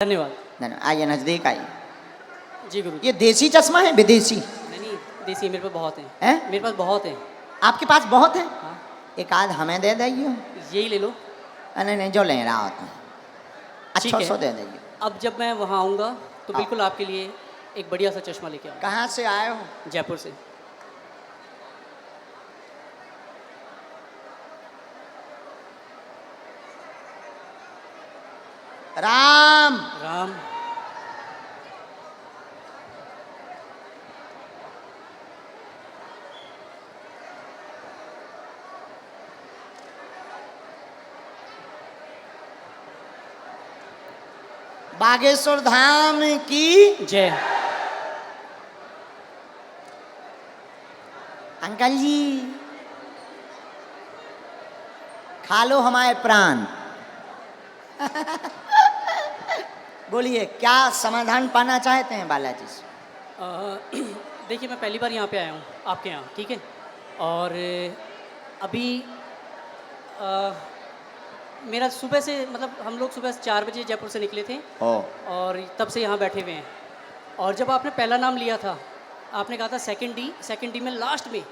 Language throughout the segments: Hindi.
धन्यवाद। धन्यवाद। आइए नजदीक आइए। जी गुरु। ये देसी चश्मा है विदेशी? नहीं, देसी मेरे पास बहुत है। हैं? मेरे पास बहुत है। आपके पास बहुत है? हाँ, एक आध हमें दे दीजिए। यही ले लो। नहीं नहीं, जो ले रहा होता है ठीक अच्छा है। सो दे दीजिए। अब जब मैं वहाँ आऊँगा तो हाँ। बिल्कुल आपके लिए एक बढ़िया सा चश्मा लेके आऊँगा। कहाँ से आए हो? जयपुर से। राम राम। बागेश्वर धाम की जय। अंकल जी खा लो हमारे प्राण। बोलिए क्या समाधान पाना चाहते हैं बालाजी से? देखिए मैं पहली बार यहाँ पे आया हूँ आपके यहाँ, ठीक है। और अभी अ, मेरा सुबह से मतलब हम लोग सुबह 4 बजे जयपुर से निकले थे ओ और तब से यहाँ बैठे हुए हैं। और जब आपने पहला नाम लिया था, आपने कहा था सेकंड डी में लास्ट में,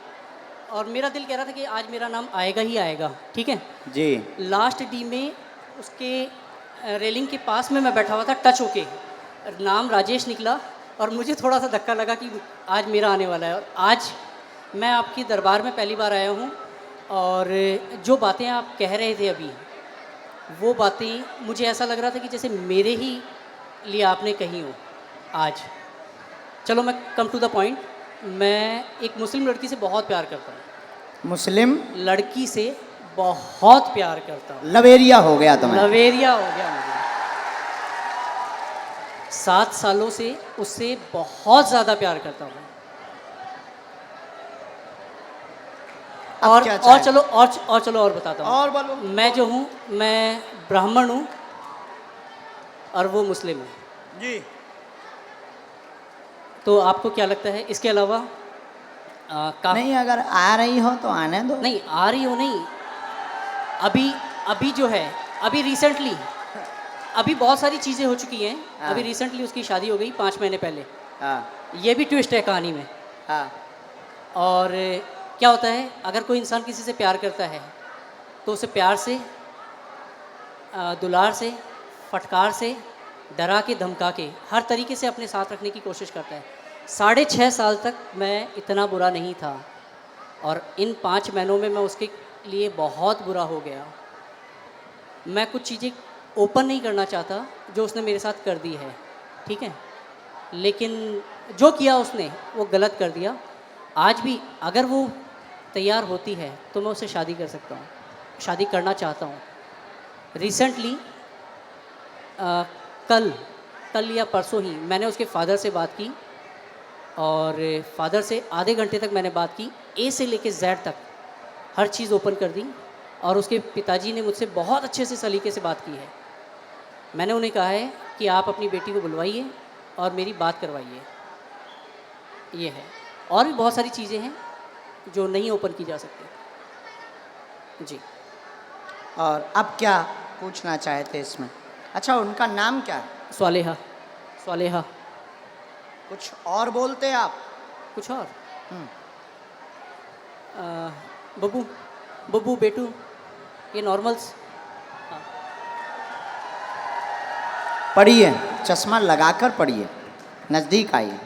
और मेरा दिल कह रहा था कि आज मेरा नाम आएगा ही आएगा, ठीक है। जी लास्ट डी में उसके रेलिंग के पास में मैं बैठा हुआ था, टच होके नाम राजेश निकला और मुझे थोड़ा सा धक्का लगा कि आज मेरा आने वाला है। और आज मैं आपकी दरबार में पहली बार आया हूँ और जो बातें आप कह रहे थे अभी, वो बातें मुझे ऐसा लग रहा था कि जैसे मेरे ही लिए आपने कही हो आज। चलो मैं कम टू द पॉइंट। मैं एक मुस्लिम लड़की से बहुत प्यार करता हूँ। मुस्लिम लड़की से बहुत प्यार करता हूँ। लवेरिया हो गया तुम्हें? लवेरिया हो गया मुझे। 7 सालों से उससे बहुत ज़्यादा प्यार करता हूँ। अब और क्या और चाहे? चलो और चलो और बताता हूँ। और बोलो। मैं जो हूँ, मैं ब्राह्मण हूँ और वो मुस्लिम है। जी तो आपको क्या लगता है इसके अलावा नहीं, अगर आ रही हो तो आने दो। नहीं आ रही हो नहीं, अभी जो है, अभी रिसेंटली अभी बहुत सारी चीज़ें हो चुकी हैं। हाँ। अभी रिसेंटली उसकी शादी हो गई 5 महीने पहले। हाँ ये भी ट्विस्ट है कहानी में। हाँ और क्या होता है, अगर कोई इंसान किसी से प्यार करता है तो उसे प्यार से, दुलार से, फटकार से, डरा के, धमका के, हर तरीके से अपने साथ रखने की कोशिश करता है। 6.5 साल तक मैं इतना बुरा नहीं था और इन 5 महीनों में मैं उसके लिए बहुत बुरा हो गया। मैं कुछ चीज़ें ओपन नहीं करना चाहता जो उसने मेरे साथ कर दी है, ठीक है। लेकिन जो किया उसने वो गलत कर दिया। आज भी अगर वो तैयार होती है तो मैं उससे शादी कर सकता हूँ, शादी करना चाहता हूँ। रिसेंटली कल या परसों ही मैंने उसके फादर से बात की और फादर से आधे घंटे तक मैंने बात की, ए से लेके जेड तक हर चीज़ ओपन कर दी। और उसके पिताजी ने मुझसे बहुत अच्छे से सलीके से बात की है। मैंने उन्हें कहा है कि आप अपनी बेटी को बुलवाइए और मेरी बात करवाइए। ये है, और भी बहुत सारी चीज़ें हैं जो नहीं ओपन की जा सकती। जी। और अब क्या पूछना चाहते इसमें? अच्छा उनका नाम क्या है? स्वालेहा। स्वालेहा। कुछ और बोलते आप? कुछ और? हम्म, बब्बू, बब्बू, बेटू, ये नॉर्मल्स। हाँ। पढ़िए, चश्मा लगाकर पढ़िए। नज़दीक आइए।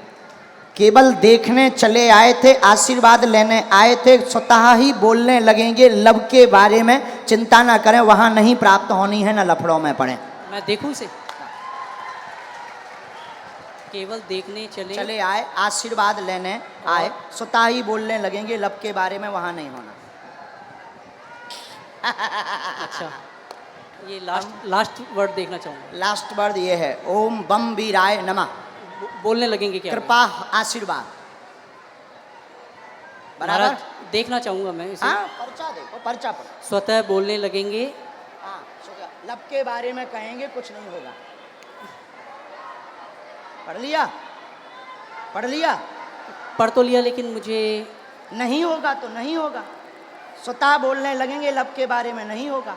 केवल देखने चले आए थे, आशीर्वाद लेने आए थे, स्वतः ही बोलने लगेंगे लब के बारे में। चिंता ना करें, वहाँ नहीं प्राप्त होनी है, न लफड़ों में पड़े। मैं देखूं इसे? केवल देखने चले आए, आशीर्वाद लेने आए, स्वतः ही बोलने लगेंगे लब के बारे में, वहाँ नहीं होना। अच्छा, ये लास्ट वर्ड देखना चाहूँगा। लास्ट वर्ड ये है, ओम बम वीराय नमः। बोलने लगेंगे क्या? कृपा आशीर्वाद। बराबर महाराज, देखना चाहूँगा मैं इसे। हाँ, पर्चा देखो, पर्चा पढ़ो। स्वतः बोलने लगेंगे। हाँ, लब के बारे में कहेंगे, कुछ नहीं होगा। पढ़ लिया? पढ़ लिया? पढ़ तो लिया, लेकिन मुझे नहीं होगा तो नहीं होगा। स्वतः बोलने लगेंगे लब के बारे में, नहीं होगा।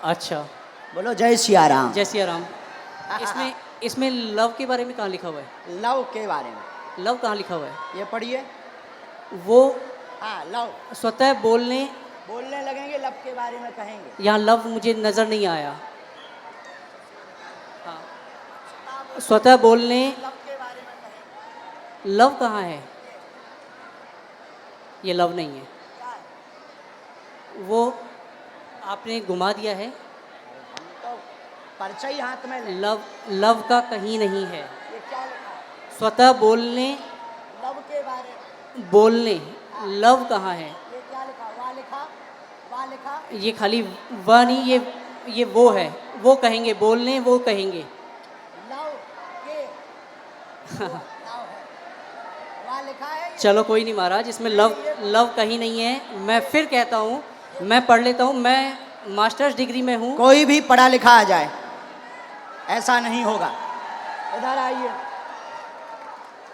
अच्छा, बोलो जय सिया राम। जय सिया राम। इसमें इसमें लव के बारे में कहाँ लिखा हुआ है? लव के बारे में लव कहाँ लिखा हुआ है? ये पढ़िए। वो हाँ, लव। स्वतः बोलने, बोलने लगेंगे, लव के बारे में कहेंगे। यहाँ लव मुझे नज़र नहीं आया। हाँ, स्वतः बोलने, लव के बारे में कहेंगे। लव कहाँ है? ये लव नहीं है, क्या है? वो आपने घुमा दिया है। हम तो पर्चा ही हाथ में ले। लव, लव का कहीं नहीं है। ये क्या लिखा है? स्वतः बोलने, लव के बारे में। बोलने, लव कहाँ है? ये क्या लिखा? वाह लिखा, वाह लिखा। ये खाली वह नहीं, ये वो है। वो कहेंगे, बोलने वो कहेंगे। लव के लव है, वाह लिखा है। चलो कोई नहीं महाराज, इसमें लव, लव कहीं नहीं है। मैं फिर कहता हूँ, मैं पढ़ लेता हूँ। मैं मास्टर्स डिग्री में हूँ। कोई भी पढ़ा लिखा आ जाए, ऐसा नहीं होगा। इधर आइए।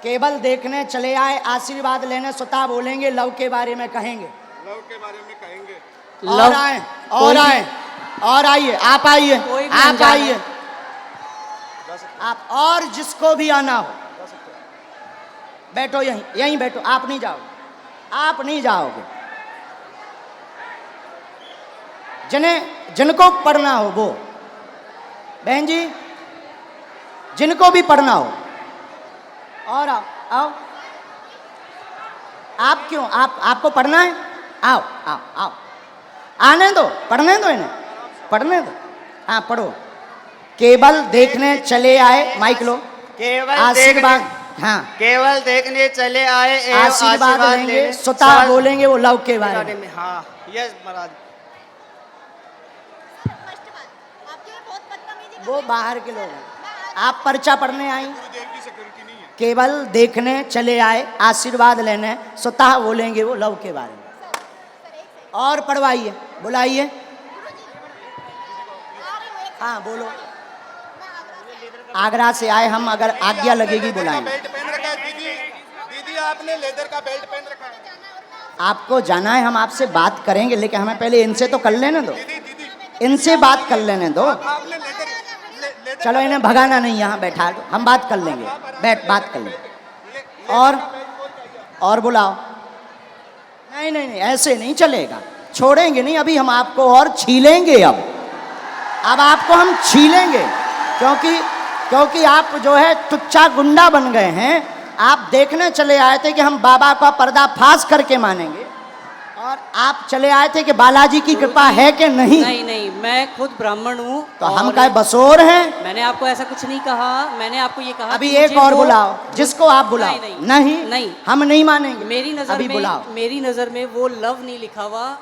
केवल देखने चले आए, आशीर्वाद लेने स्वतः बोलेंगे, लव के बारे में कहेंगे। लव के बारे में कहेंगे। और लव आए, कोई और भी- आए, और आइए। आप आइए, कोई भी आप अनजान आइए, है। आप। और जिसको भी आना हो बैठो, यहीं यहीं बैठो। आप नहीं जाओगे, आप नहीं जाओगे। जिनको पढ़ना हो वो, बहन जी, जिनको भी पढ़ना हो, और आओ आओ। आप क्यों, आपको पढ़ना है? आओ आओ आओ, आने दो, पढ़ने दो इन्हें, पढ़ने दो। हाँ पढ़ो। केवल देखने चले आए, माइक लो। केवल आशीर्वाद, हाँ, केवल देखने चले आए एवं आशीर्वाद लेंगे, लेने स्वतः बोलेंगे वो लव के बारे बारे में। में। हाँ, यस महाराज। वो बाहर के लोग हैं, आप पर्चा पढ़ने आई। गुरुदेव की सिक्योरिटी नहीं है। केवल देखने चले आए, आशीर्वाद लेने स्वतः बोलेंगे वो लव के बारे में। और पढ़वाइए, बुलाइए। हाँ बोलो। आगरा से आए हम, अगर आज्ञा लगेगी बुलाएंगे। बेल्ट पहन रखा है दीदी, दीदी आपने लेदर का बेल्ट पहन रखा है। आपको जाना है, हम आपसे बात करेंगे, लेकिन हमें पहले इनसे तो कर लेने दो, दीदी दीदी इनसे बात कर लेने दो। आपने लेदर लेदर चलो इन्हें भगाना नहीं, यहाँ बैठा दो, हम बात कर लेंगे, बैठ बात कर लेंगे। और बुलाओ। नहीं नहीं नहीं, ऐसे नहीं चलेगा, छोड़ेंगे नहीं। अभी हम आपको और छीलेंगे। अब आपको हम छीलेंगे, क्योंकि आप जो है टुच्चा गुंडा बन गए हैं। आप देखने चले आए थे कि हम बाबा का पर्दाफाश करके मानेंगे, और आप चले आए थे कि बालाजी की कृपा है कि नहीं। नहीं नहीं, मैं खुद ब्राह्मण हूँ। तो हम और क्या बसोर हैं? मैंने आपको ऐसा कुछ नहीं कहा। मैंने आपको ये कहा अभी कि एक मुझे और वो- बुलाओ, जिसको आप बुलाओ। नहीं, नहीं नहीं। हम नहीं मानेंगे। मेरी नज़र अभी में, बुलाओ। मेरी नज़र में वो लव नहीं लिखा हुआ,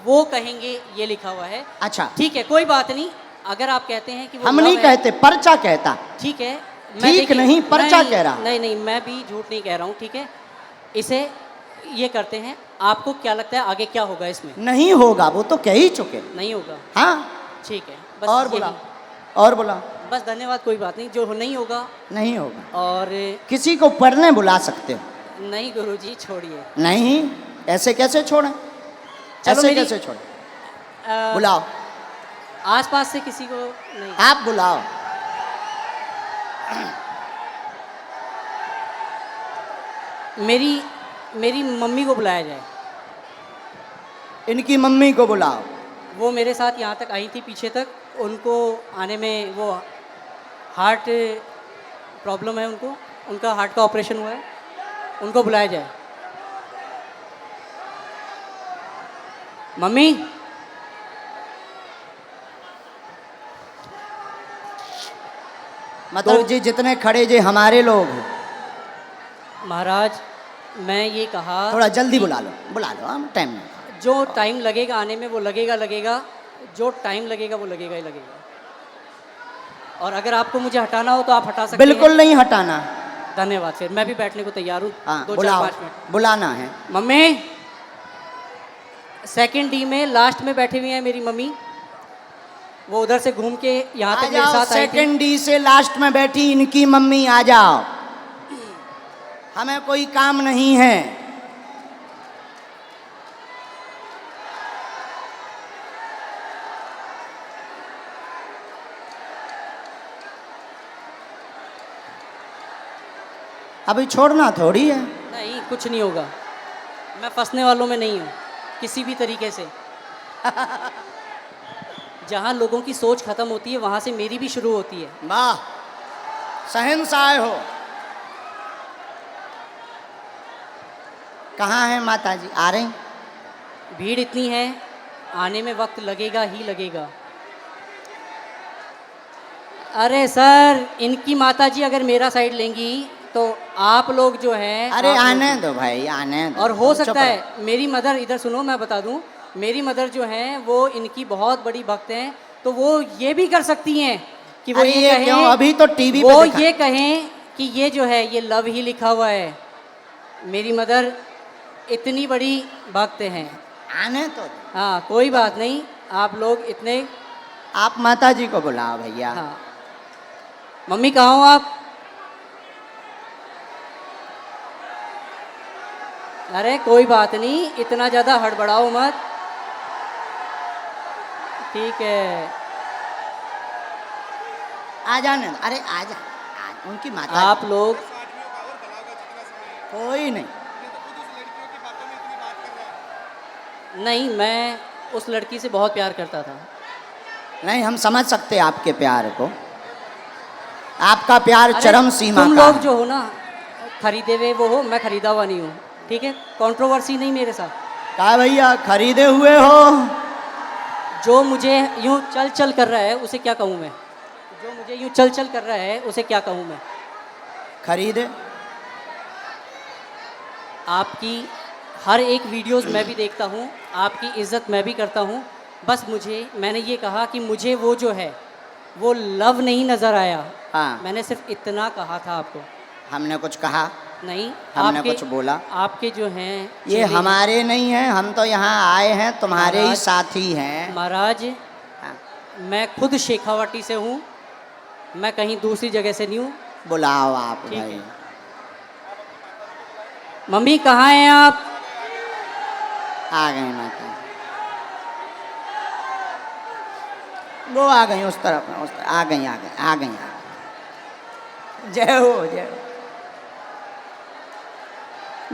वो कहेंगे ये लिखा हुआ है। अच्छा, ठीक है, कोई बात नहीं। अगर आप कहते हैं कि वो हम love नहीं है, कहते, पर्चा कहता। ठीक है। ठीक देखिए- नहीं, पर्चा नहीं, कह रहा। नहीं नहीं, मैं भी झूठ नहीं कह रहा हूँ। ठीक है, इसे ये करते हैं। आपको क्या लगता है आगे क्या होगा इसमें? नहीं होगा, वो तो कह ही चुके। नहीं होगा, हाँ, ठीक है। बस और यही। बुलाओ, और बुलाओ। बस धन्यवाद, कोई बात नहीं। जो नहीं होगा। नहीं होगा। और किसी को पढ़ने बुला सकते हो? नहीं गुरुजी, छोड़िए। नहीं, ऐसे कैसे छोड़ें? चलो ऐसे मेरी- कैसे छोड़ें? अ, बुलाओ, आसपास से किसी को नहीं। आप बुलाओ। मेरी मम्मी को बुलाया जाए। इनकी मम्मी को बुलाओ। वो मेरे साथ यहाँ तक आई थी, पीछे तक। उनको आने में वो हार्ट प्रॉब्लम है उनको, उनका हार्ट का ऑपरेशन हुआ है। उनको बुलाया जाए। मम्मी, मतलब तो- जी जितने खड़े जी हमारे लोग हैं। महाराज, मैं ये कहा थोड़ा जल्दी बुला लो, हम टाइम नहीं। जो टाइम लगेगा आने में वो लगेगा। जो टाइम लगेगा वो लगेगा ही लगेगा। और अगर आपको मुझे हटाना हो तो आप हटा सकते बिल्कुल हैं। नहीं हटाना। धन्यवाद। फिर मैं भी बैठने को तैयार हूँ। हाँ 2-4-5 बुलाओ, मिनट। बुलाना है। मम्मी, सेकंड डी में लास्ट में बैठी हुई है मेरी मम्मी। वो उधर से घूम के यहाँ आ तक मेरे जाओ, साथ आई थी। सेकंड डी से लास्ट में बैठी इनकी मम्मी, आ जाओ। हमें कोई काम नहीं है। अभी छोड़ना थोड़ी है। नहीं, कुछ नहीं होगा। मैं फंसने वालों में नहीं हूँ किसी भी तरीके से। जहाँ लोगों की सोच खत्म होती है वहाँ से मेरी भी शुरू होती है। वाह, शहंशाह हो। कहाँ है माता जी? आ रही? भीड़ इतनी है, आने में वक्त लगेगा ही लगेगा। अरे सर, इनकी माताजी अगर मेरा साइड लेंगी तो आप लोग जो हैं, अरे आप लोग- आने दो भाई, आने दो। और हो चुप सकता रहो। है मेरी मदर, इधर सुनो मैं बता दूं, मेरी मदर जो हैं वो इनकी बहुत बड़ी भक्त हैं, तो वो ये भी कर सकती हैं कि वो अरे ये कहें, क्यों? अभी तो टीवी वो पे दिखा- ये कहें कि ये जो है ये लव ही लिखा हुआ है। मेरी मदर इतनी बड़ी भक्त हैं। आने तो दो। हाँ, कोई बात नहीं, आप लोग इतने। आप माता जी को बुलाओ भैया। हाँ, मम्मी कहाँ हो आप? अरे कोई बात नहीं, इतना ज़्यादा हड़बड़ाओ मत। ठीक है, आ जाने दो। अरे आ जा, उनकी माता आप लोग। कोई नहीं। नहीं, मैं उस लड़की से बहुत प्यार करता था। नहीं, हम समझ सकते हैं आपके प्यार को। आपका प्यार अरे, चरम सीमा तुम का लोग है। जो हो ना, खरीदे हुए वो हो, मैं खरीदा हुआ नहीं हूँ। ठीक है, कंट्रोवर्सी नहीं मेरे साथ। कहा भैया खरीदे हुए हो? जो मुझे यूँ चल चल कर रहा है उसे क्या कहूँ मैं? जो मुझे यूँ चल चल कर रहा है उसे क्या कहूँ मैं? खरीदे? आपकी हर एक वीडियोस मैं भी देखता हूँ, आपकी इज़्ज़त मैं भी करता हूँ। बस मैंने ये कहा कि मुझे वो जो है वो लव नहीं नज़र आया। हाँ। मैंने सिर्फ इतना कहा था आपको। हमने कुछ कहा? नहीं, हमने आपके कुछ बोला? आपके जो हैं ये चेहरे- हमारे नहीं हैं, हम तो यहाँ आए हैं, तुम्हारे ही महाराज- साथी हैं। महाराज, हाँ, मैं खुद शेखावाटी से हूँ, मैं कहीं दूसरी जगह से नहीं हूँ। बुलाओ आप ठीक भाई। है। मम्मी कहाँ हैं आप? आ गई माता। वो आ गई उस तरफ, आ गई आ गई आ गई आ गई। जय हो जय हो।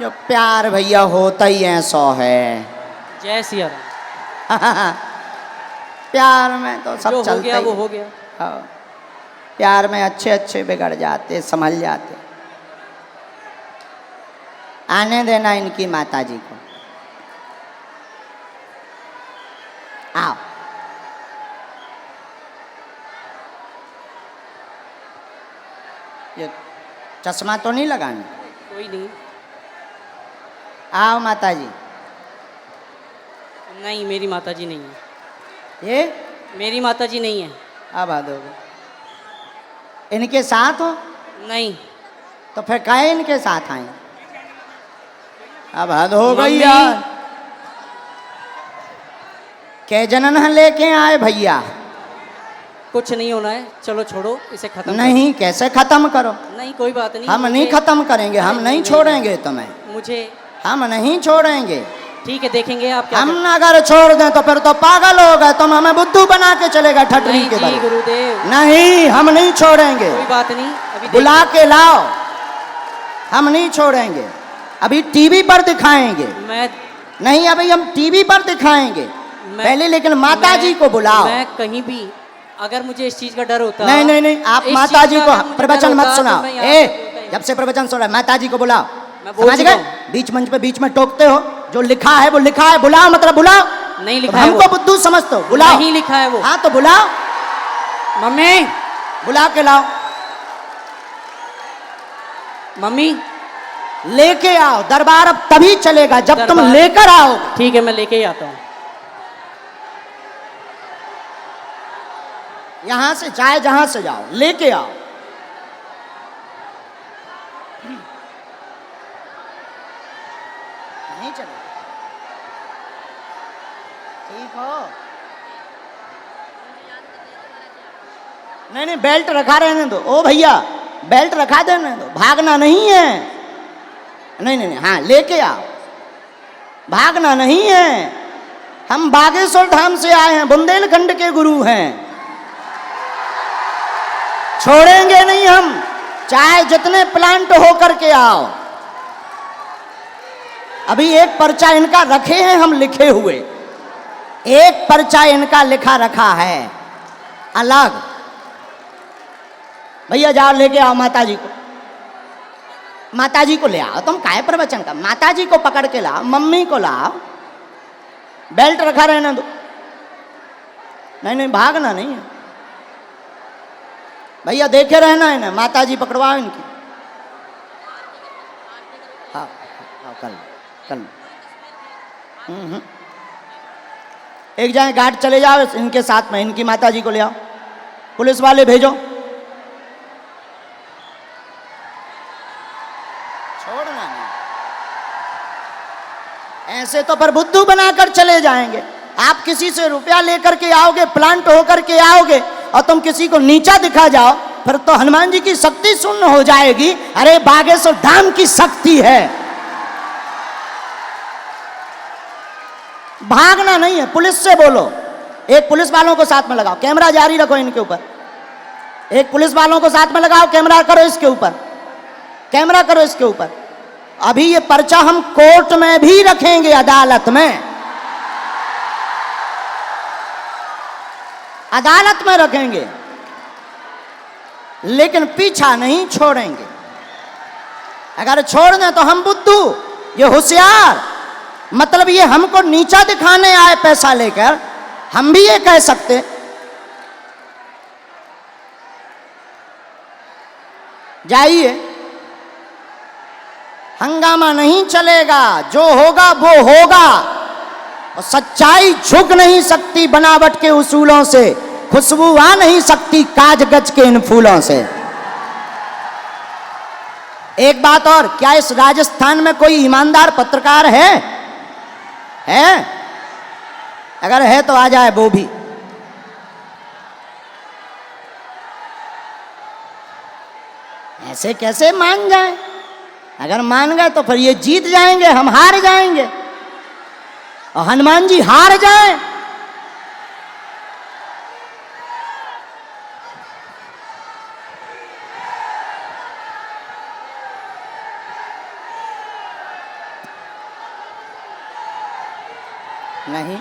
जो प्यार भैया होता ही है 100 है। जय सिया राम। प्यार में तो सब जो हो चलता गया ही वो है। हो गया। हाँ, प्यार में अच्छे अच्छे बिगड़ जाते, संभल जाते। आने देना इनकी माता जी को। आओ। ये चश्मा तो नहीं लगाना? कोई नहीं। आओ माता जी। नहीं, मेरी माताजी नहीं है। ये मेरी माताजी नहीं है। अब आ दोगे? इनके साथ हो? नहीं। तो फिर काहे इनके साथ आए? अब हद हो गई मम्मी। यार। के जनन लेके आए भैया? कुछ नहीं होना है, चलो छोड़ो इसे खत्म नहीं, कैसे खत्म करो? करो। नहीं, कोई बात नहीं। हम नहीं खत्म करेंगे, हम नहीं छोड़ेंगे तुम्हें। मुझे हम नहीं छोड़ेंगे। ठीक है, देखेंगे आप क्या हम करते अगर छोड़ दें तो फिर तो पागल हो गए, तुम हमें बुद्धू बना के चले गए हैं। ठटरी नहीं के जी बल। गुरुदेव, नहीं, हम नहीं छोड़ेंगे। कोई बात नहीं। अभी बुला के लाओ, हम नहीं छोड़ेंगे। अभी टीवी पर दिखाएंगे। मैं नहीं, अभी हम टीवी पर दिखाएंगे पहले, लेकिन माता जी को बुलाओ। मैं कहीं भी, अगर मुझे इस चीज का डर होता। नहीं नहीं नहीं, आप इस माता चीज़ जी का को अगर मुझे प्रवचन डर मत होता, सुनाओ। तो मैं यहाँ ए, पे बोलता ही जब से प्रवचन सुना, माता जी को बुलाओ। मैं बोल समझ चुका गए? हूँ। बीच मंच पे बीच में टोकते हो, जो लिखा है वो लिखा है, बुलाओ मतलब बुलाओ। नहीं तो लिखा है हमको वो। बुद्धू समझते हो, बुलाओ। नहीं लिखा है वो। हाँ तो बुलाओ, मम्मी, बुला के लाओ। मम्मी। लेके आओ। दरबार अब तभी चलेगा जब तुम दरबार- लेकर आओ। ठीक है, मैं लेके ही आता हूँ। यहां से चाहे जहां से जाओ, लेके आओ। नहीं चले? ठीक हो? नहीं नहीं, बेल्ट रखा रहने दो। ओ भैया, बेल्ट रखा देने दो, भागना नहीं है। नहीं नहीं नहीं, हाँ लेके आओ, भागना नहीं है। हम बागेश्वर धाम से आए हैं, बुंदेलखंड के गुरु हैं, छोड़ेंगे नहीं हम। चाहे जितने प्लांट हो करके आओ। अभी एक पर्चा इनका रखे हैं हम लिखे हुए, एक पर्चा इनका लिखा रखा है अलग। भैया जाओ लेके आओ माता जी को, माता जी को ले आओ। तुम काहे प्रवचन का, माता जी को पकड़ के लाओ, मम्मी को लाओ, बेल्ट रखा रहना दो। नहीं नहीं भागना नहीं है भैया, देखे रहना है ना, माता जी पकड़वाओ इनकी। हाँ हाँ कल कल एक जाए गार्ड चले जाओ इनके साथ में, इनकी माता जी को ले आओ, पुलिस वाले भेजो। छोड़ना नहीं, ऐसे तो पर बुद्धू बनाकर चले जाएंगे। आप किसी से रुपया लेकर के आओगे, प्लांट होकर के आओगे, और तुम किसी को नीचा दिखा जाओ, फिर तो हनुमान जी की शक्ति शून्य हो जाएगी। अरे बागेश्वर धाम की शक्ति है, भागना नहीं है। पुलिस से बोलो, एक पुलिस वालों को साथ में लगाओ, कैमरा जारी रखो इनके ऊपर, एक पुलिस वालों को साथ में लगाओ, कैमरा करो इसके ऊपर, कैमरा करो इसके ऊपर। अभी ये पर्चा हम कोर्ट में भी रखेंगे, अदालत में, अदालत में रखेंगे, लेकिन पीछा नहीं छोड़ेंगे। अगर छोड़ दें तो हम बुद्धू, ये होशियार, मतलब ये हमको नीचा दिखाने आए पैसा लेकर, हम भी ये कह सकते। जाइए, हंगामा नहीं चलेगा, जो होगा वो होगा, और सच्चाई झुक नहीं सकती बनावट के उसूलों से, खुशबू आ नहीं सकती काज गज के इन फूलों से। एक बात और, क्या इस राजस्थान में कोई ईमानदार पत्रकार है? अगर है तो आ जाए वो भी। ऐसे कैसे मान जाए? अगर मान गए तो फिर ये जीत जाएंगे, हम हार जाएंगे, और हनुमान जी हार जाए। नहीं,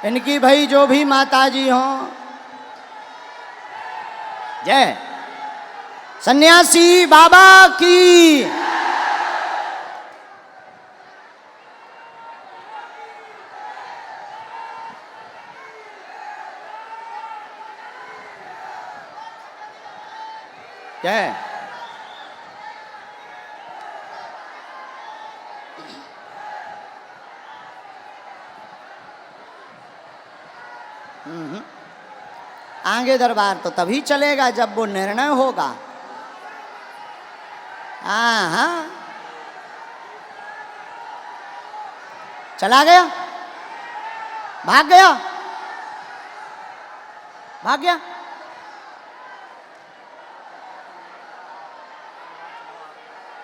इनकी भाई जो भी माता जी हों, जय सन्यासी बाबा की। जय आगे दरबार तो तभी चलेगा जब वो निर्णय होगा। हाँ, चला गया, भाग गया, भाग गया।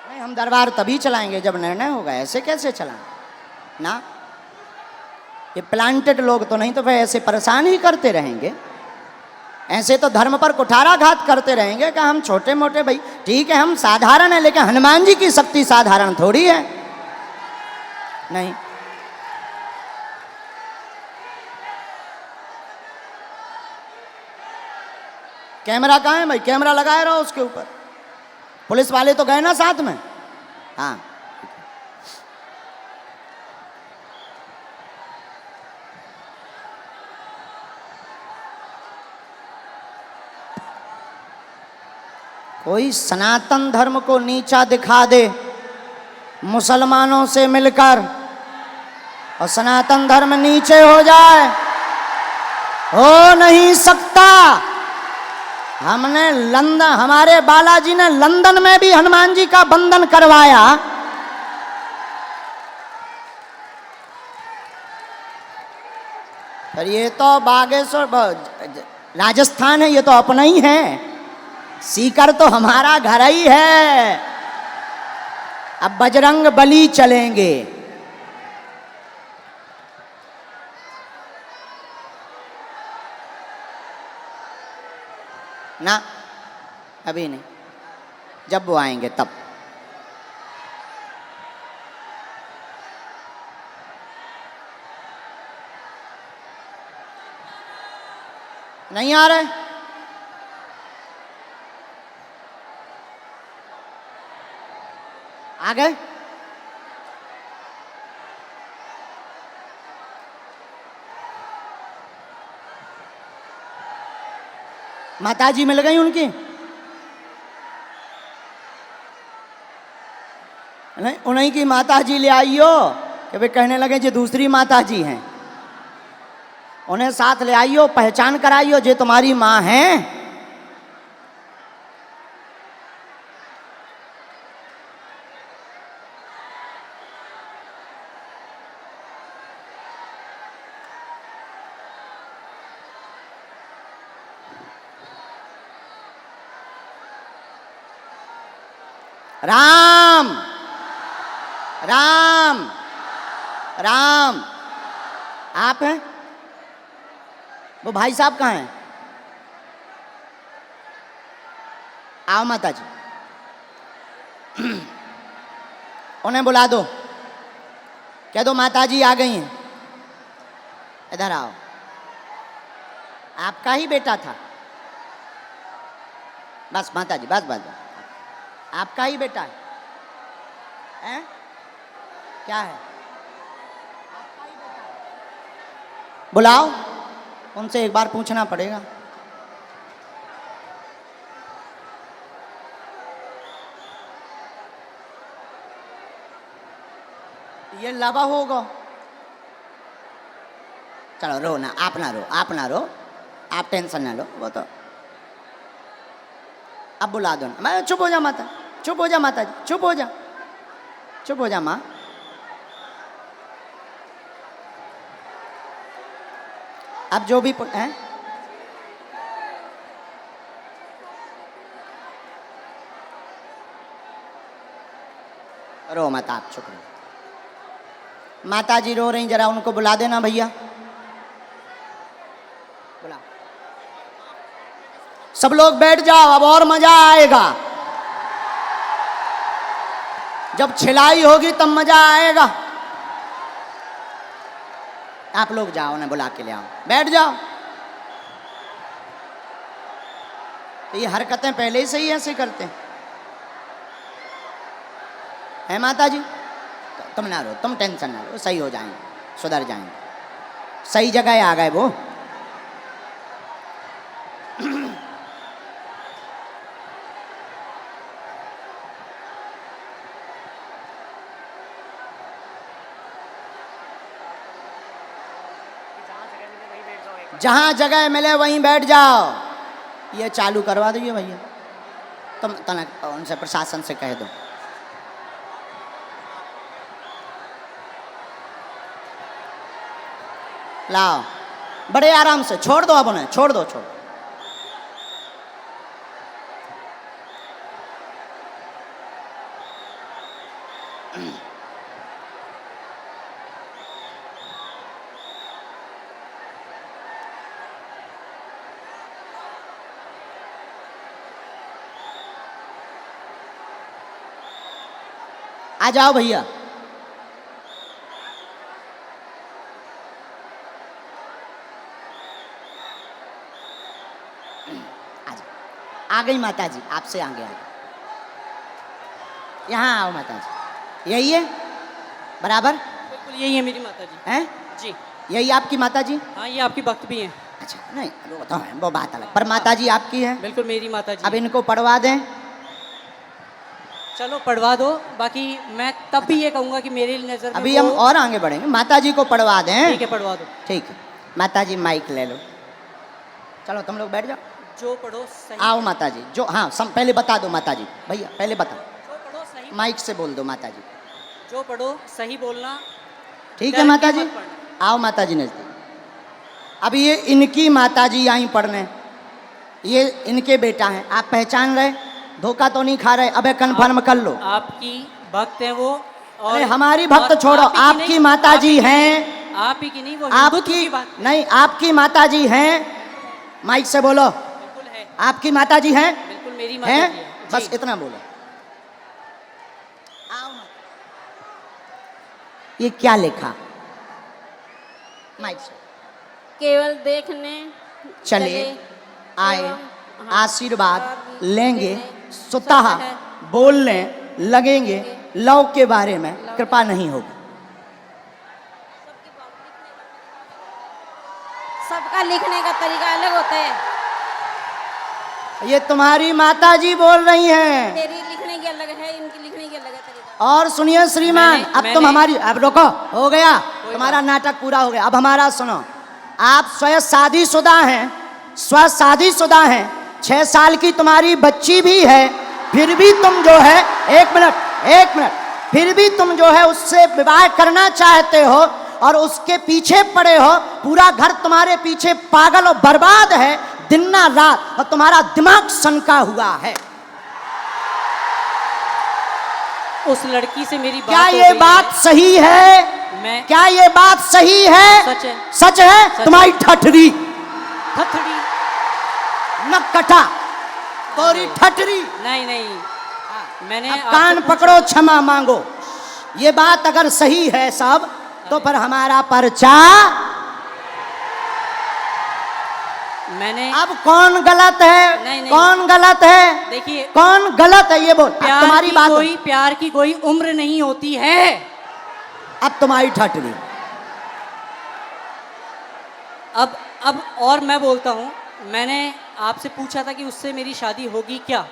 नहीं, हम दरबार तभी चलाएंगे जब निर्णय होगा, ऐसे कैसे चलाएं ना। ये प्लांटेड लोग तो नहीं तो फिर ऐसे परेशान ही करते रहेंगे, ऐसे तो धर्म पर कुठाराघात करते रहेंगे कि हम छोटे मोटे भाई, ठीक है हम साधारण है, लेकिन हनुमान जी की शक्ति साधारण थोड़ी है। नहीं, कैमरा कहाँ है भाई? कैमरा लगाए रहो उसके ऊपर। पुलिस वाले तो गए ना साथ में। हाँ, कोई सनातन धर्म को नीचा दिखा दे मुसलमानों से मिलकर, और सनातन धर्म नीचे हो जाए, हो नहीं सकता। हमने लंदन, हमारे बालाजी ने लंदन में भी हनुमान जी का बंधन करवाया। पर ये तो बागेश्वर राजस्थान है, ये तो अपना ही है। सीकर तो हमारा घर ही है। अब बजरंग बली चलेंगे। ना, अभी नहीं, जब वो आएंगे तब। नहीं आ रहे? आ गए? माताजी मिल गई उनकी? नहीं, उन्हीं की माताजी ले आइयो कि वे कहने लगे जो दूसरी माताजी हैं, उन्हें साथ ले आइयो, पहचान कराइयो जो तुम्हारी माँ हैं। राम राम राम। आप हैं? वो भाई साहब कहाँ हैं? आओ माता जी, उन्हें बुला दो, कह दो माता जी आ गई हैं, इधर आओ। आपका ही बेटा था? बस माता जी, बस बस बस, आपका ही बेटा है? हैं? क्या है? आपका ही बेटा है? बुलाओ, उनसे एक बार पूछना पड़ेगा। ये लवा होगा। चलो रो ना, आप ना रो, आप ना रो, आप टेंशन ना लो, वो तो अब बुला दो ना। मैं चुप हो जा माता, चुप हो जा माता जी, चुप हो जा, चुप हो जा माँ। अब जो भी हैं, रो मत आप, चुप रहो। माता जी रो रही, जरा उनको बुला देना भैया, बुला। सब लोग बैठ जाओ, अब और मजा आएगा। जब छिलाई होगी तब मजा आएगा। आप लोग जाओ ना, बुला के ले आओ, बैठ जाओ। तो ये हरकतें पहले से ही ऐसे करते हैं माता जी। तुम ना रो, तुम टेंशन ना लो, सही हो जाएंगे, सुधर जाएंगे, सही जगह आ गए वो। जहाँ जगह मिले वहीं बैठ जाओ। ये चालू करवा दो ये भैया, तुम तनक उनसे प्रशासन से कह दो। लाओ, बड़े आराम से छोड़ दो, अब उन्हें छोड़ दो, छोड़। आ जाओ भैया, आ गई माता जी, आपसे आगे आ गई। यहाँ आओ माता जी, यही है बराबर? बिल्कुल यही है मेरी माता जी। हैं जी, यही आपकी माता जी? हाँ ये आपकी भक्त भी हैं। अच्छा, नहीं वो तो है, वो बात अलग, पर माता जी आपकी है? बिल्कुल मेरी माता जी। अब इनको पढ़वा दें? चलो पढ़वा दो, बाकी मैं तब भी ये कहूँगा कि मेरी नज़र में अभी हम और आगे बढ़ेंगे, माता जी को पढ़वा दें। ठीक है, पढ़वा दो। ठीक है माता जी, माइक ले लो, चलो तुम लोग बैठ जाओ। जो पढ़ो सही, आओ माता जी, जो हाँ पहले बता दो माता जी, भैया पहले बताओ, जो पढ़ो सही, माइक से बोल दो माता जी। जो पढ़ो सही बोलना। ठीक डर है के माता जी, मत पढ़ना। आओ माता जी नजदीक। अब ये इनकी माता जी आई पढ़ने, ये इनके बेटा हैं, आप पहचान रहे? धोखा तो नहीं खा रहे? अबे कन्फर्म कर लो। आपकी भक्त है वो, और अरे हमारी भक्त और छोड़ो, आप ही की आपकी नहीं, माता आप जी ही की हैं, नहीं, आप ही की नहीं, वो हिंदुत्व आपकी की बात नहीं, आपकी माता जी हैं, माइक से बोलो। बिल्कुल है। आपकी माता जी हैं? बिल्कुल मेरी माता हैं? जी है। बस जी। इतना बोलो। ये क्या लिखा? माइक से। केवल देखने चले आए, एवं आशीर्वाद लेंगे, देने, स्वतः बोलने लगेंगे, लव के बारे में कृपा नहीं होगी। सबका लिखने का तरीका अलग होता है। ये तुम्हारी माता जी बोल रही हैं। तेरी लिखने की अलग है, इनकी लिखने की अलग है तरीका। और सुनिए श्रीमान, अब तुम मैंने- हमारी, अब रुको, हो गया तुम्हारा नाटक पूरा हो गया। अब हमारा सुनो। आप स्वयं शादीशुदा हैं, स्वयं शादीशुदा हैं, 6 साल की तुम्हारी बच्ची भी है, फिर भी तुम जो है, एक मिनट, फिर भी तुम जो है उससे विवाह करना चाहते हो और उसके पीछे पड़े हो। पूरा घर तुम्हारे पीछे पागल और बर्बाद है दिन ना रात, और तुम्हारा दिमाग सनका हुआ है। उस लड़की से मेरी बात क्या हो ये गई बात है। सही है? मैं क्या ये बात सही है? सच है। सच है? सच तुम्हारी ठठरी थथड़ी न कटा, तोरी ठठरी। नहीं नहीं, मैंने अब आपसे कान पूछा- पकड़ो, क्षमा मांगो। ये बात अगर सही है सब, तो फिर हमारा पर्चा। मैंने अब कौन गलत है? नहीं। कौन गलत है? देखिए, कौन गलत है ये बोल। अब तुम्हारी बात, प्यार की कोई उम्र नहीं होती है। अब तुम्हारी ठठरी। अब और मैं बोलता हूँ, मैंने आपसे पूछा था कि उससे मेरी शादी होगी क्या?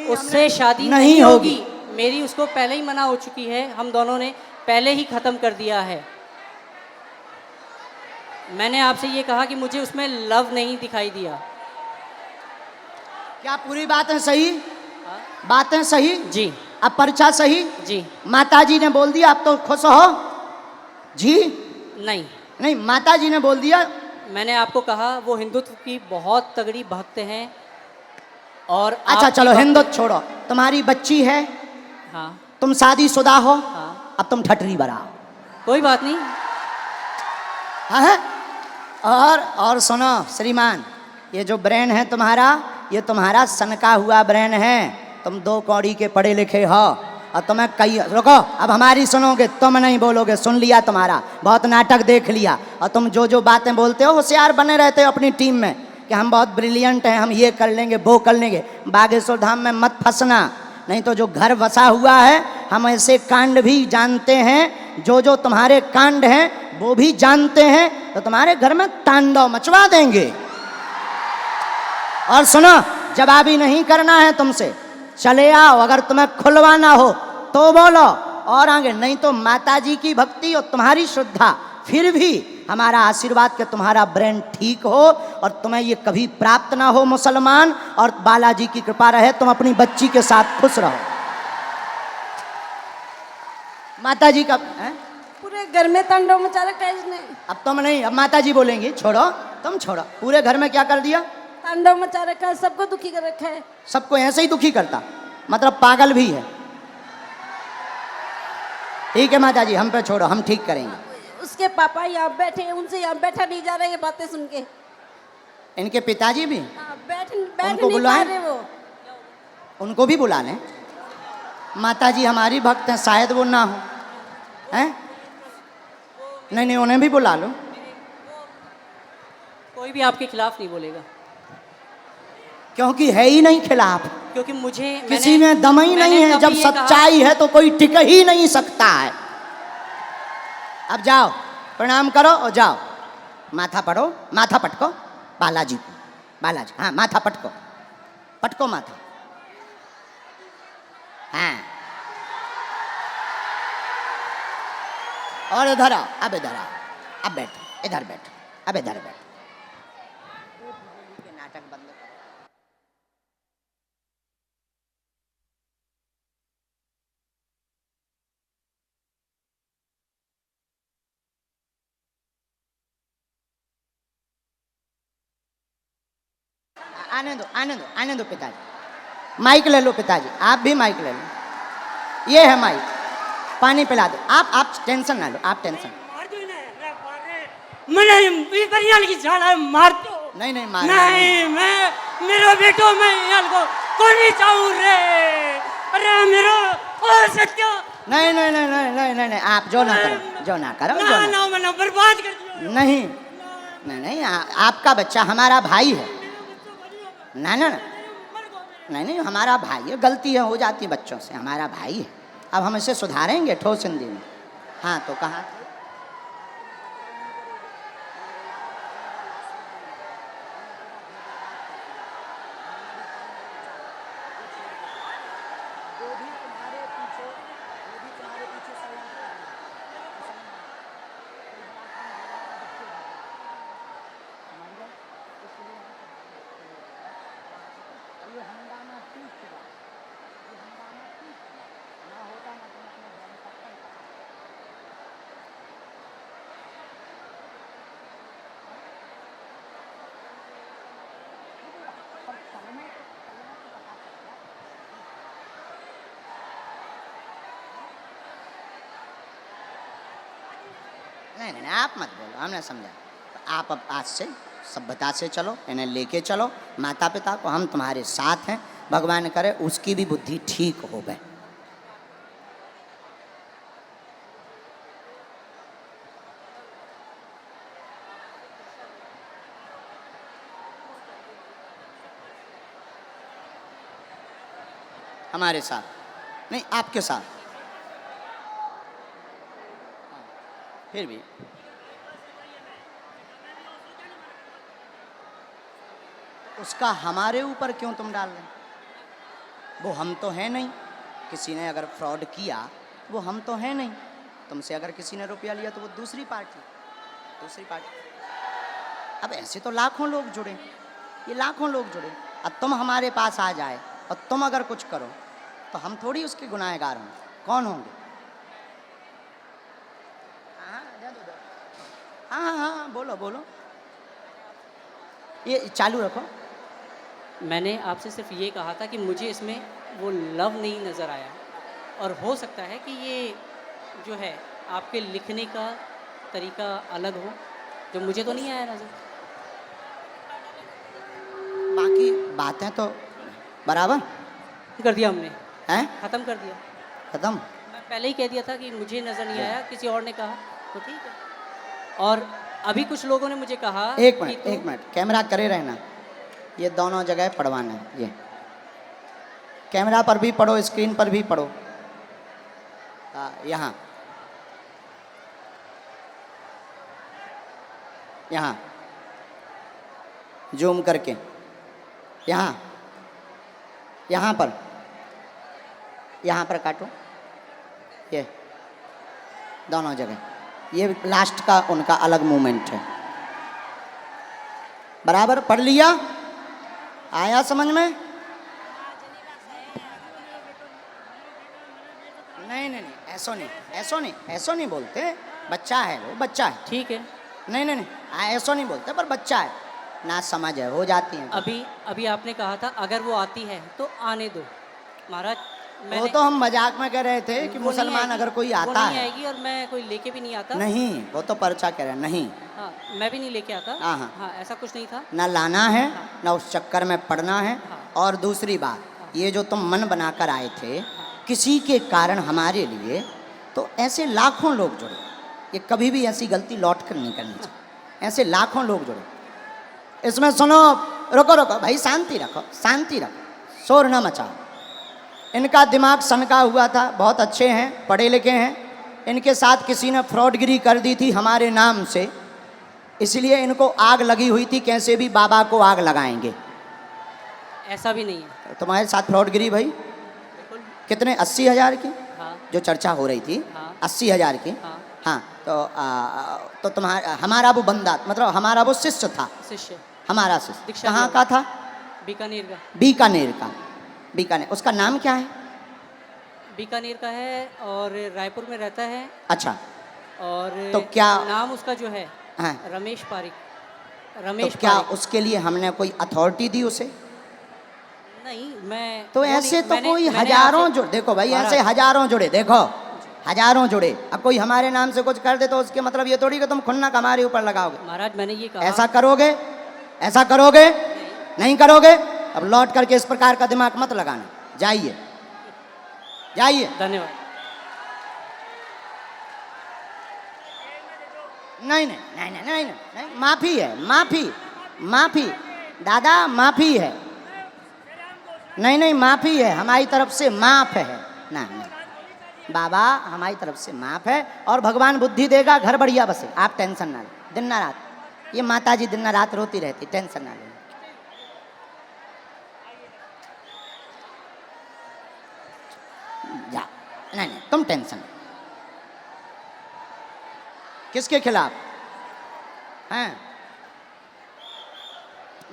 उससे शादी नहीं नहीं होगी। होगी। मेरी उसको पहले ही मना हो चुकी है, हम दोनों ने पहले ही ख़त्म कर दिया है। मैंने आपसे ये कहा कि मुझे उसमें लव नहीं दिखाई दिया। क्या पूरी बातें सही? बातें सही? जी अब पर्चा सही? जी माता जी ने बोल दिया, अब तो खुश हो जी? नहीं, नहीं, माता जी ने बोल दिया। मैंने आपको कहा वो हिंदुत्व की बहुत तगड़ी भक्त हैं। और अच्छा आपकी चलो, भक्त- हिंदुत्व छोड़ो। तुम्हारी बच्ची है, हाँ तुम शादीशुदा हो, हाँ, अब तुम ठठरी बनाओ। कोई बात नहीं। हाँ? और सुनो श्रीमान, ये जो ब्रेन है तुम्हारा, ये तुम्हारा सनका हुआ ब्रेन है। तुम 2 कौड़ी के पढ़े लिखे हो, और तुम्हें कई, रुको, अब हमारी सुनोगे, तुम नहीं बोलोगे। सुन लिया तुम्हारा, बहुत नाटक देख लिया, और तुम जो बातें बोलते हो होशियार बने रहते हो अपनी टीम में कि हम बहुत ब्रिलियंट हैं, हम ये कर लेंगे, वो कर लेंगे। बागेश्वर धाम में मत फंसना, नहीं तो जो घर बसा हुआ है, हम ऐसे कांड भी जानते हैं, जो तुम्हारे कांड हैं वो भी जानते हैं, तो तुम्हारे घर में तांडव मचवा देंगे। और सुनो, जवाबी नहीं करना है तुमसे, चले आओ। अगर तुम्हें खुलवाना हो तो बोलो, और आगे नहीं तो माताजी की भक्ति और तुम्हारी श्रद्धा, फिर भी हमारा आशीर्वाद कि तुम्हारा ब्रेन ठीक हो और तुम्हें ये कभी प्राप्त ना हो मुसलमान, और बालाजी की कृपा रहे, तुम अपनी बच्ची के साथ खुश रहो। माताजी का है? पूरे घर में तांडव मचा रखा है इसने। अब तुम नहीं, अब माताजी बोलेंगी। छोड़ो, तुम छोड़ो। पूरे घर में क्या कर दिया? तांडव मचा रखा है, सबको दुखी कर रखा है। सबको ऐसे ही दुखी करता, मतलब पागल भी है। ठीक है माताजी, हम पे छोड़ो, हम ठीक करेंगे। उसके पापा यहाँ बैठे हैं, उनसे यहाँ बैठा नहीं जा रहा है ये बातें सुन के। इनके पिताजी भी, हाँ, बैठ उनको नहीं पा बुलाएं? रहे वो। उनको भी बुला लें। माताजी हमारी भक्त हैं, शायद वो ना हो, हैं? नहीं, उन्हें भी बुला लो। कोई भी आपके खिलाफ नहीं बोलेगा, क्योंकि है ही नहीं खिलाफ, क्योंकि मुझे किसी में दम ही नहीं है। जब सच्चाई है तो कोई टिक ही नहीं सकता है। अब जाओ, प्रणाम करो और जाओ, माथा पढ़ो, माथा पटको बालाजी को। बालाजी, हाँ, माथा पटको, पटको माथा। हाँ, और इधर आओ, अब इधर आओ, अब बैठो, इधर बैठो, अब इधर बैठो। नाटक बंद करो। आने दो पिताजी। माइक ले लो पिताजी, आप भी माइक ले लो। ये है माइक, पानी पिला दो। आप टेंशन ना लो, आप टेंशन। मैंने बढ़िया की झाड़ा मार दो। नहीं मार नहीं, मैं मेरे बेटो मैं यहाँ को कोनी चाहूँ रे अरे मेरो और सत्य नहीं नहीं नहीं नहीं नहीं नहीं नहीं आप जो ना करो जो ना करो जो ना ना ना मैंने बर्बाद कर दिया नहीं नहीं नहीं आपका बच्चा हमारा भाई है ना ना ना नहीं नहीं हमारा भाई है गलती है हो जाती है बच्चों से हमारा भाई है अब हम इसे सुधारेंगे ठोस हिंदी में हाँ तो कहाँ थे? नहीं नहीं आप मत बोलो हमने समझा आप अब आज से सभ्यता से चलो इन्हें लेके चलो माता पिता को हम तुम्हारे साथ हैं भगवान करे उसकी भी बुद्धि ठीक हो गए हमारे साथ नहीं आपके साथ फिर भी उसका हमारे ऊपर क्यों तुम डाल रहे वो हम तो हैं नहीं किसी ने अगर फ्रॉड किया वो हम तो हैं नहीं तुमसे अगर किसी ने रुपया लिया तो वो दूसरी पार्टी अब ऐसे तो लाखों लोग जुड़े ये लाखों लोग जुड़े अब तुम हमारे पास आ जाए और तुम अगर कुछ करो तो हम थोड़ी उसके गुनाहगार होंगे कौन होंगे हाँ हाँ हाँ बोलो बोलो ये चालू रखो मैंने आपसे सिर्फ ये कहा था कि मुझे इसमें वो लव नहीं नज़र आया और हो सकता है कि ये जो है आपके लिखने का तरीका अलग हो जो मुझे तो नहीं आया नज़र बाकी बातें तो बराबर कर दिया हमने हैं ख़त्म कर दिया खत्म मैं पहले ही कह दिया था कि मुझे नज़र नहीं आया किसी और ने कहा तो ठीक है और अभी कुछ लोगों ने मुझे कहा एक मिनट कैमरा करे रहना ये दोनों जगह पढ़वाना है ये कैमरा पर भी पढ़ो स्क्रीन पर भी पढ़ो यहाँ यहाँ जूम करके यहाँ पर काटो ये दोनों जगह ये लास्ट का उनका अलग मूवमेंट है बराबर पढ़ लिया आया समझ में नहीं ऐसो नहीं बोलते बच्चा है वो बच्चा है ठीक है नहीं ऐसो नहीं बोलते पर बच्चा है ना समझ है हो जाती है अभी आपने कहा था अगर वो आती है तो आने दो महाराज वो तो हम मजाक में कह रहे थे कि वो मुसलमान नहीं अगर कोई वो आता नहीं है आएगी और मैं कोई लेके भी नहीं आता नहीं वो तो पर्चा कह रहे हैं नहीं हाँ मैं भी नहीं लेके आता हाँ, हाँ। हाँ ऐसा कुछ नहीं था ना लाना है ना उस चक्कर में पड़ना है हाँ। और दूसरी बात ये जो तुम मन बनाकर आए थे किसी के कारण हमारे लिए तो ऐसे लाखों लोग जुड़े ये कभी भी ऐसी गलती लौट कर नहीं करनी चाहिए ऐसे लाखों लोग जुड़े इसमें सुनो रुको भाई शांति रखो शोर ना मचाओ इनका दिमाग सनका हुआ था बहुत अच्छे हैं पढ़े लिखे हैं इनके साथ किसी ने फ्रॉडगिरी कर दी थी हमारे नाम से इसलिए इनको आग लगी हुई थी कैसे भी बाबा को आग लगाएंगे ऐसा भी नहीं है तुम्हारे साथ फ्रॉडगिरी भाई बिल्कुल कितने 80,000 की हाँ जो चर्चा हो रही थी हाँ। 80,000 की हाँ हाँ तो तुम्हारा हमारा वो बंदा मतलब हमारा वो शिष्य था शिष्य हमारा शिष्य दीक्षा कहाँ लिया। का था बीकानेर का बीकानेर उसका नाम क्या है बीकानेर का है और रायपुर में रहता है अच्छा और तो क्या नाम उसका जो है हाँ रमेश पारिक तो क्या उसके लिए हमने कोई अथॉरिटी दी उसे नहीं मैं तो वो ऐसे नहीं, तो मैंने- कोई मैंने हजारों आपसे- जुड़े देखो भाई महाराज, ऐसे हजारों जुड़े देखो हजारों जुड़े अब कोई हमारे नाम से कुछ कर दे तो उसके मतलब ये थोड़ी कि तुम खुन्नक हमारे ऊपर लगाओगे महाराज मैंने ये कहा ऐसा करोगे नहीं करोगे अब लौट करके इस प्रकार का दिमाग मत लगाना, जाइए जाइए। धन्यवाद। नहीं नहीं नहीं नहीं नहीं नहीं, नहीं। माफी है, माफी माफी दादा, माफी है। नहीं नहीं, माफी है हमारी तरफ से, माफ है ना नहीं बाबा, हमारी तरफ से माफ है। और भगवान बुद्धि देगा, घर बढ़िया बसे, आप टेंशन ना लें। दिन ना रात ये माता जी दिन ना रात रोती रहती, टेंशन ना लें। जा, नहीं नहीं तुम टेंशन। किसके खिलाफ हैं?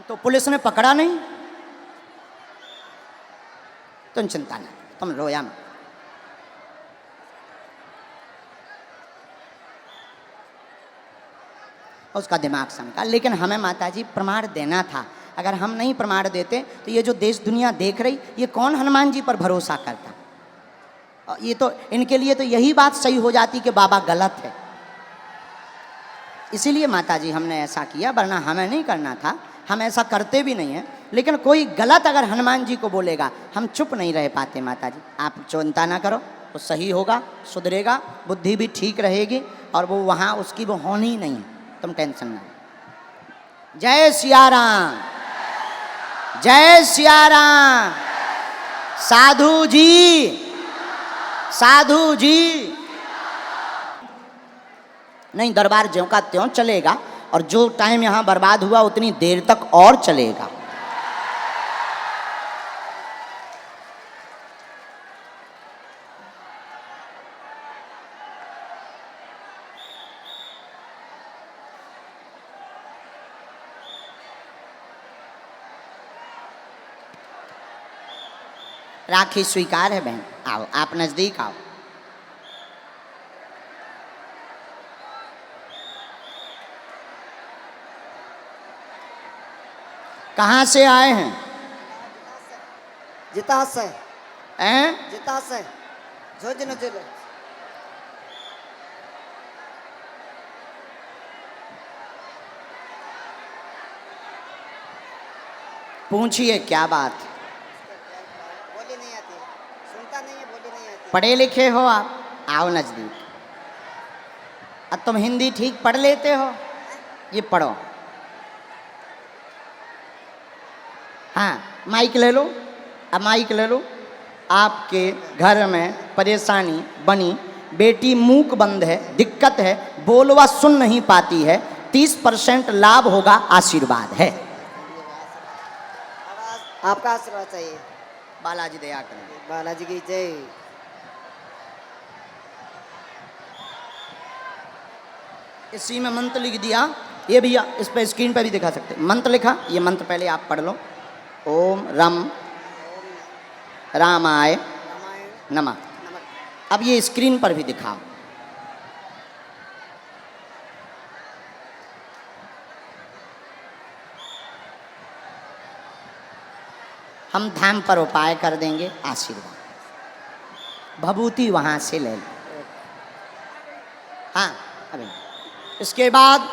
तो पुलिस ने पकड़ा नहीं, तुम चिंता नहीं, तुम रोया मत। उसका दिमाग सनका। लेकिन हमें माताजी प्रमाण देना था। अगर हम नहीं प्रमाण देते तो ये जो देश दुनिया देख रही, ये कौन हनुमान जी पर भरोसा करता? ये तो इनके लिए तो यही बात सही हो जाती कि बाबा गलत है। इसीलिए माताजी हमने ऐसा किया, वरना हमें नहीं करना था, हम ऐसा करते भी नहीं हैं। लेकिन कोई गलत अगर हनुमान जी को बोलेगा, हम चुप नहीं रह पाते। माताजी आप चिंता ना करो, वो सही होगा, सुधरेगा, बुद्धि भी ठीक रहेगी, और वो वहाँ उसकी वो होनी नहीं है, तुम टेंशन ना। जय सिया राम, जय सिया राम। साधु जी, साधु जी। नहीं, दरबार ज्यों का त्यों चलेगा, और जो टाइम यहाँ बर्बाद हुआ उतनी देर तक और चलेगा। राखी स्वीकार है बहन, आओ आप नजदीक आओ। कहाँ से आए हैं? जिता से हैं? जिता से झोजन जिले। पूछिए क्या बात? बोली नहीं आती, सुनता नहीं है, बोली नहीं आती। पढ़े लिखे हो आप, आओ नजदीक। अब तुम हिंदी ठीक पढ़ लेते हो, ये पढ़ो। हाँ माइक ले लो, अब माइक ले लो। आपके घर में परेशानी बनी, बेटी मूक बंद है, दिक्कत है, बोलवा सुन नहीं पाती है, 30% लाभ होगा, आशीर्वाद है। आपका आशीर्वाद चाहिए। बालाजी दया करें। बालाजी की जय। इसी में मंत्र लिख दिया, ये भैया इस पे स्क्रीन पे भी दिखा सकते हैं। मंत्र लिखा, ये मंत्र पहले आप पढ़ लो। ओम रम रामाय नमः। अब ये स्क्रीन पर भी दिखाओ। हम धाम पर उपाय कर देंगे, आशीर्वाद भभूति वहां से ले लो। हाँ अभी इसके बाद